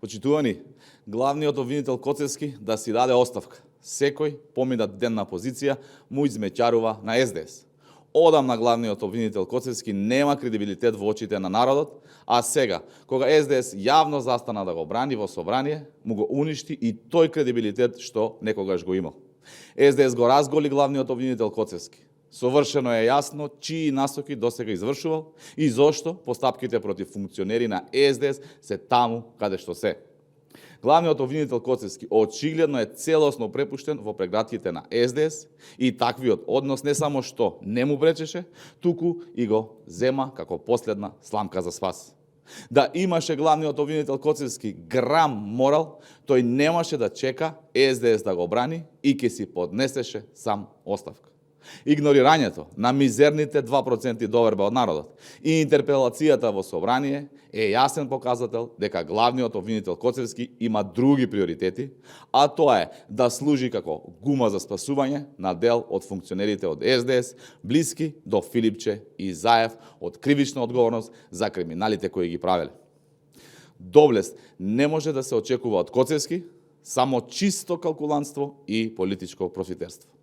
Почитувани, главниот обвинител Коцевски да си даде оставка. Секој поминат ден на позиција му измеќарува на СДС. Одамна главниот обвинител Коцевски нема кредибилитет во очите на народот, а сега, кога СДС јавно застана да го брани во собрание, му го уништи и тој кредибилитет што некогаш го имал. СДС го разголи главниот обвинител Коцевски. Совршено е јасно чии насоки досега извршувал и зошто постапките против функционери на СДС се таму каде што се. Главниот обвинител Коцевски очигледно е целосно препуштен во прегратките на СДС и таквиот однос не само што не му пречеше, туку и го зема како последна сламка за спас. Да имаше главниот обвинител Коцевски грам морал, тој немаше да чека СДС да го брани и ќе си поднесеше сам оставка. Игнорирањето на мизерните 2% доверба од народот и интерпелацијата во собрание е јасен показател дека главниот обвинител Коцевски има други приоритети, а тоа е да служи како гума за спасување на дел од функционерите од СДС, блиски до Филипче и Заев од кривична одговорност за криминалите кои ги правеле. Доблест не може да се очекува од Коцевски, само чисто калкулантство и политичко профитерство.